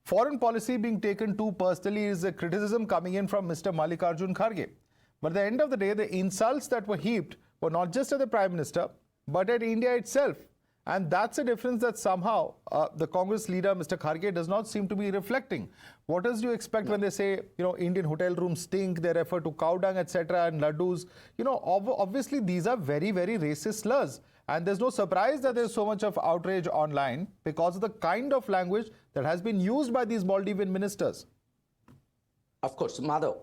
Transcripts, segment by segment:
foreign policy being taken too personally is a criticism coming in from Mr. Mallikarjun Kharge. But at the end of the day, the insults that were heaped were not just at the Prime Minister, but at India itself. And that's a difference that somehow the Congress leader, Mr. Kharge, does not seem to be reflecting. What else do you expect when they say, Indian hotel rooms stink, they refer to cow dung, etc., and laddus? Obviously, these are very, very racist slurs. And there's no surprise that there's so much of outrage online because of the kind of language that has been used by these Maldivian ministers. Of course, Madhav,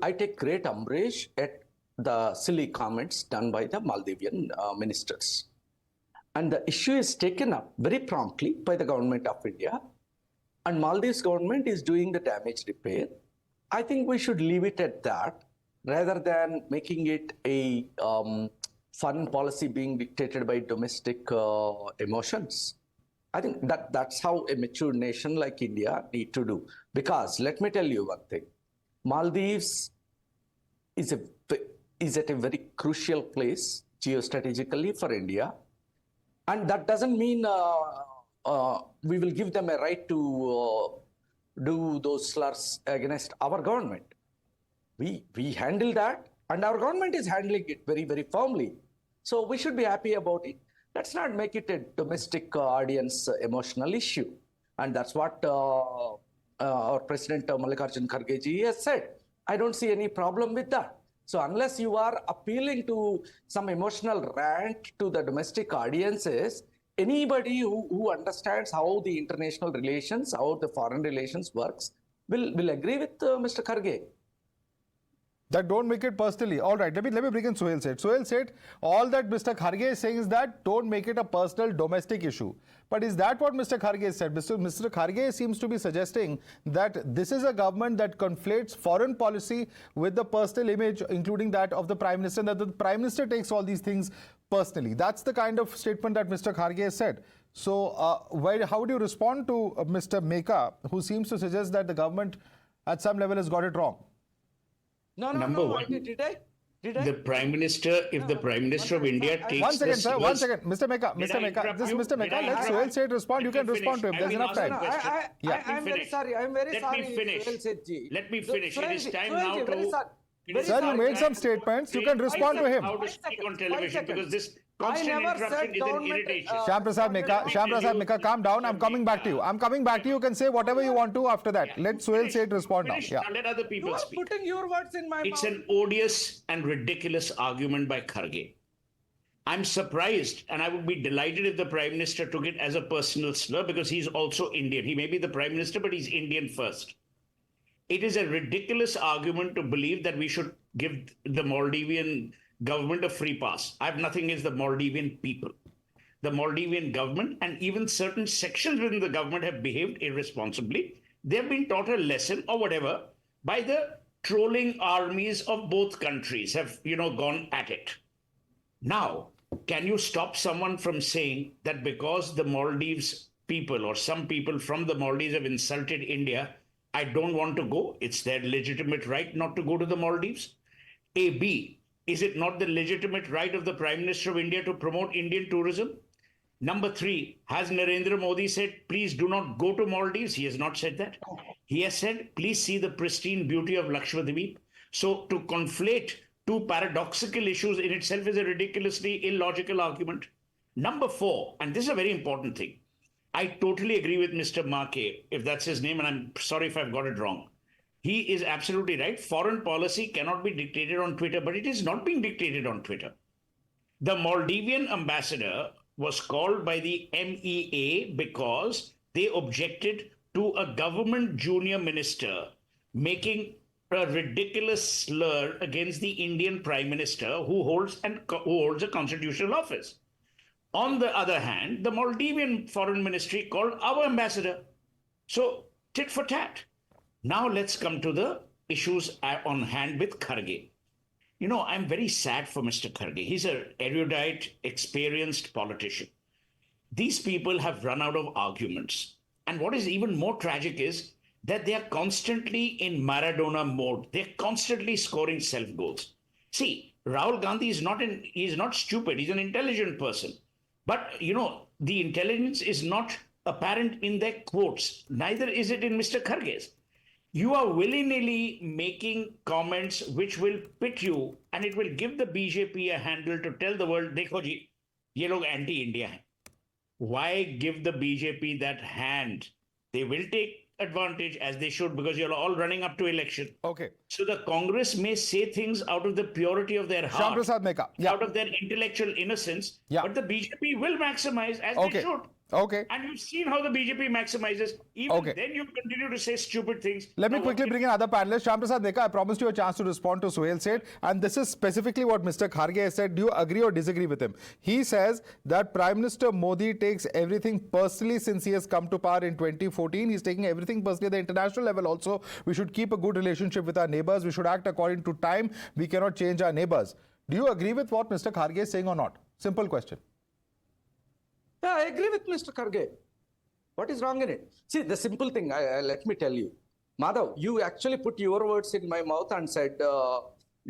I take great umbrage at the silly comments done by the Maldivian ministers. And the issue is taken up very promptly by the government of India. And Maldives government is doing the damage repair. I think we should leave it at that rather than making it a foreign policy being dictated by domestic emotions. I think that's how a mature nation like India need to do. Because let me tell you one thing, Maldives is at a very crucial place geostrategically for India. And that doesn't mean we will give them a right to do those slurs against our government. We handle that, and our government is handling it very, very firmly. So we should be happy about it. Let's not make it a domestic audience emotional issue. And that's what our President Mallikarjun Kharge ji has said. I don't see any problem with that. So unless you are appealing to some emotional rant to the domestic audiences, anybody who understands how the international relations, how the foreign relations works, will agree with Mr. Kharge. That don't make it personally. All right, let me bring in Suhail Seth. Suhail Seth, all that Mr. Kharge is saying is that don't make it a personal domestic issue. But is that what Mr. Kharge said? Mr. Kharge seems to be suggesting that this is a government that conflates foreign policy with the personal image, including that of the Prime Minister, and that the Prime Minister takes all these things personally. That's the kind of statement that Mr. Kharge has said. So how do you respond to Mr. Meka, who seems to suggest that the government at some level has got it wrong? Number one, Did I? the Prime Minister, if the Prime Minister of India takes One second, sir. One second. Mr. Meka, Mr. Meka, let Suhail Seth respond. You can respond to him. There's enough time. I'm very sorry. I'm very sorry. Let me finish. Let me finish. It is time now to... Sir, you made some statements. You can respond to him. How to speak on television because this constant interruption is an irritation. Syam Prasad Meka, calm down. I'm coming back to you. You can say whatever you want to after that. Let Suhail Seth respond now. Now let other people speak. Putting your words in my mouth. It's an odious and ridiculous argument by Kharge. I'm surprised, and I would be delighted if the Prime Minister took it as a personal slur because he's also Indian. He may be the Prime Minister, but he's Indian first. It is a ridiculous argument to believe that we should give the Maldivian government a free pass. I have nothing against the Maldivian people. The Maldivian government and even certain sections within the government have behaved irresponsibly. They've been taught a lesson or whatever by the trolling armies of both countries have, gone at it. Now, can you stop someone from saying that because the Maldives people or some people from the Maldives have insulted India, I don't want to go? It's their legitimate right not to go to the Maldives. B, is it not the legitimate right of the Prime Minister of India to promote Indian tourism? Number 3, has Narendra Modi said, please do not go to Maldives? He has not said that. He has said, please see the pristine beauty of Lakshadweep. So to conflate two paradoxical issues in itself is a ridiculously illogical argument. Number 4, and this is a very important thing. I totally agree with Mr. Marke, if that's his name, and I'm sorry if I've got it wrong. He is absolutely right. Foreign policy cannot be dictated on Twitter, but it is not being dictated on Twitter. The Maldivian ambassador was called by the MEA because they objected to a government junior minister making a ridiculous slur against the Indian Prime Minister who holds a constitutional office. On the other hand, the Maldivian Foreign Ministry called our ambassador. So, tit for tat. Now let's come to the issues on hand with Kharge. I'm very sad for Mr. Kharge. He's an erudite, experienced politician. These people have run out of arguments. And what is even more tragic is that they are constantly in Maradona mode. They're constantly scoring self-goals. See, Rahul Gandhi is not stupid. He's an intelligent person. But, the intelligence is not apparent in their quotes. Neither is it in Mr. Kharge's. You are willy-nilly making comments which will pit you, and it will give the BJP a handle to tell the world, देखो जी, ये लोग anti-India हैं. Why give the BJP that hand? They will take advantage, as they should, because you're all running up to election. Okay. So the Congress may say things out of the purity of their Syam heart, Prasad Meka. Yeah. out of their intellectual innocence, Yeah. but the BJP will maximize, as Okay. they should. Okay. And you've seen how the BJP maximizes. Even Okay. then you continue to say stupid things. Let me Now, quickly what bring in other panelists. Syam Prasad Meka, I promised you a chance to respond to Suhail said, and this is specifically what Mr. Kharge has said. Do you agree or disagree with him? He says that Prime Minister Modi takes everything personally since he has come to power in 2014. He's taking everything personally at the international level also. We should keep a good relationship with our neighbours. We should act according to time. We cannot change our neighbours. Do you agree with what Mr. Kharge is saying or not? Simple question. Yeah, I agree with Mr. Kharge. What is wrong in it? See, the simple thing, let me tell you. Madhav, you actually put your words in my mouth and said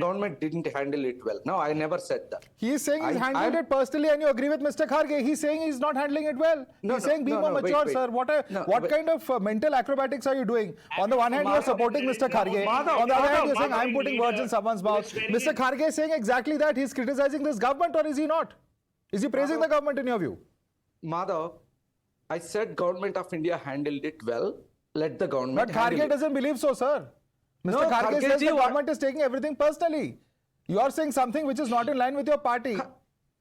government didn't handle it well. No, I never said that. He is saying he's handling it personally, and you agree with Mr. Kharge. He's saying he's not handling it well. He's saying be more mature, sir. What kind of mental acrobatics are you doing? On the one hand, you're supporting Mr. Kharge. On the other hand, you're saying I'm putting words in someone's mouth. Mr. Kharge is saying exactly that. He's criticizing this government, or is he not? Is he praising the government in your view? Madhav, I said government of India handled it well. Let the government But handle Kharge it. doesn't believe so, sir. Mr. No, Kharge says the Kharge ji, government is taking everything personally. You are saying something which is not in line with your party.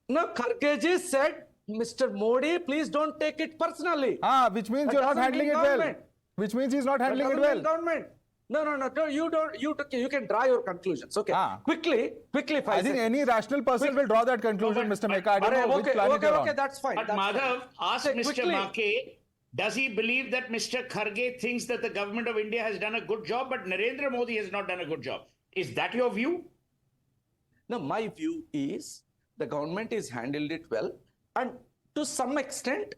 No, Kharge said, Mr. Modi, please don't take it personally. Which means That you're not doesn't handling mean it well. government. Which means he's not handling it That well. doesn't mean government. No, you don't. You can draw your conclusions. Okay. Quickly. I think any rational person will draw that conclusion, Mr. Meka. I don't know which planet you're on. Okay, that's fine. But that's Madhav, fine. ask Say, Mr. quickly. Make, does he believe that Mr. Kharge thinks that the government of India has done a good job, but Narendra Modi has not done a good job? Is that your view? No, my view is the government is handled it well, and to some extent,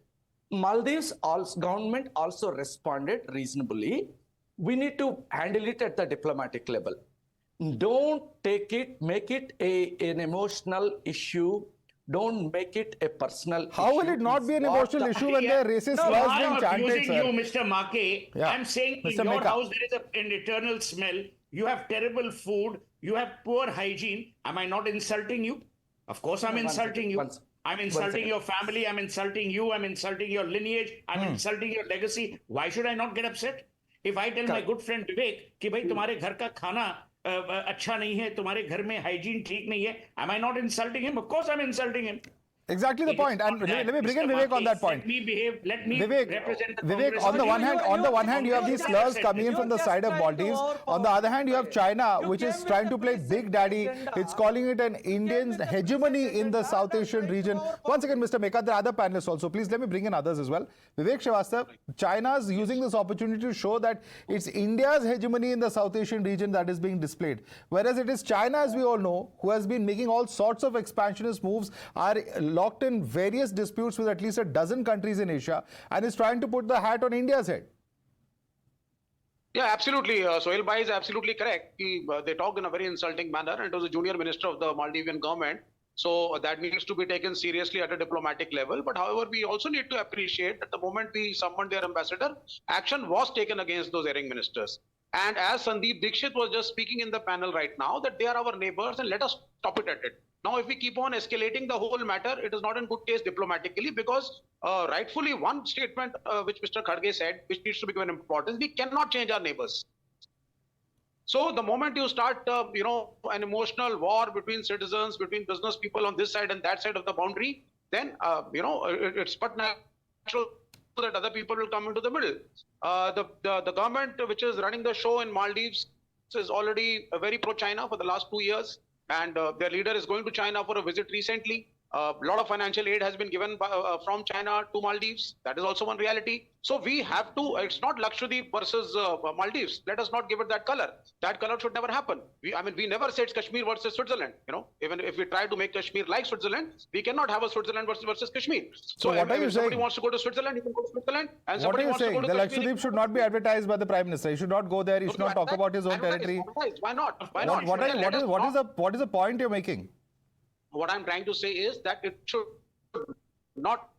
Maldives government also responded reasonably. We need to handle it at the diplomatic level. Don't make it an emotional issue. Don't make it a personal issue. How will it not be an emotional issue when there are racist laws being chanted, Using sir? you, Mr. Make. Yeah. I'm saying Mr. in your Meka. house there is an eternal smell. You have terrible food. You have poor hygiene. Am I not insulting you? Of course I'm insulting you. I'm insulting your family. I'm insulting you. I'm insulting your lineage. I'm insulting your legacy. Why should I not get upset? If I tell my good friend Vivek कि भाई तुम्हारे घर का खाना अच्छा नहीं है, तुम्हारे घर में hygiene ठीक नहीं है, am I not insulting him? Of course I'm insulting him. Exactly the point, and let me bring in Vivek on that point. Let me behave. Let me Vivek, represent the Vivek, Congress. on the one hand, you have these slurs coming in from the side of Maldives. On the other hand, you have China, which is trying to play big daddy. It's calling it an Indian hegemony in the South Asian region. Once again, Mr. Meka, there are other panelists also. Please let me bring in others as well. Vivek Srivastava, China's using this opportunity to show that it's India's hegemony in the South Asian region that is being displayed. Whereas it is China, as we all know, who has been making all sorts of expansionist moves, are locked in various disputes with at least a dozen countries in Asia, and is trying to put the hat on India's head. Yeah, absolutely. Sohail Bhai is absolutely correct. They talked in a very insulting manner, and it was a junior minister of the Maldivian government. So that needs to be taken seriously at a diplomatic level. But however, we also need to appreciate that the moment we summoned their ambassador, action was taken against those erring ministers. And as Sandeep Dixit was just speaking in the panel right now, that they are our neighbors and let us stop it at it. Now, if we keep on escalating the whole matter, it is not in good taste diplomatically, because rightfully one statement which Mr. Kharge said, which needs to be given importance, we cannot change our neighbors. So the moment you start, an emotional war between citizens, between business people on this side and that side of the boundary, then, it's but natural that other people will come into the middle. The government which is running the show in Maldives is already very pro-China for the last 2 years. And their leader is going to China for a visit recently. A lot of financial aid has been given from China to Maldives. That is also one reality. So we have to, it's not Lakshadweep versus Maldives. Let us not give it that color. That color should never happen. We never said Kashmir versus Switzerland. Even if we try to make Kashmir like Switzerland, we cannot have a Switzerland versus Kashmir. So what are you if somebody saying? wants to go to Switzerland, he can go to Switzerland. And What are somebody you wants to saying? go to The Kashmir, Lakshadweep should not be advertised by the Prime Minister. He should not go there. He should not talk about his own territory. Why not? Why not? What is the point you're making? What I'm trying to say is that it should not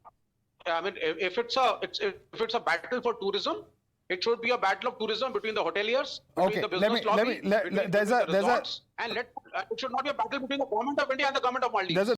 I mean, if it's a battle for tourism, it should be a battle of tourism between the hoteliers, between Okay, the let business me- let lobby, me- let- between there's the a- there's a- resorts, and it should not be a battle between the government of India and the government of Maldives. There's a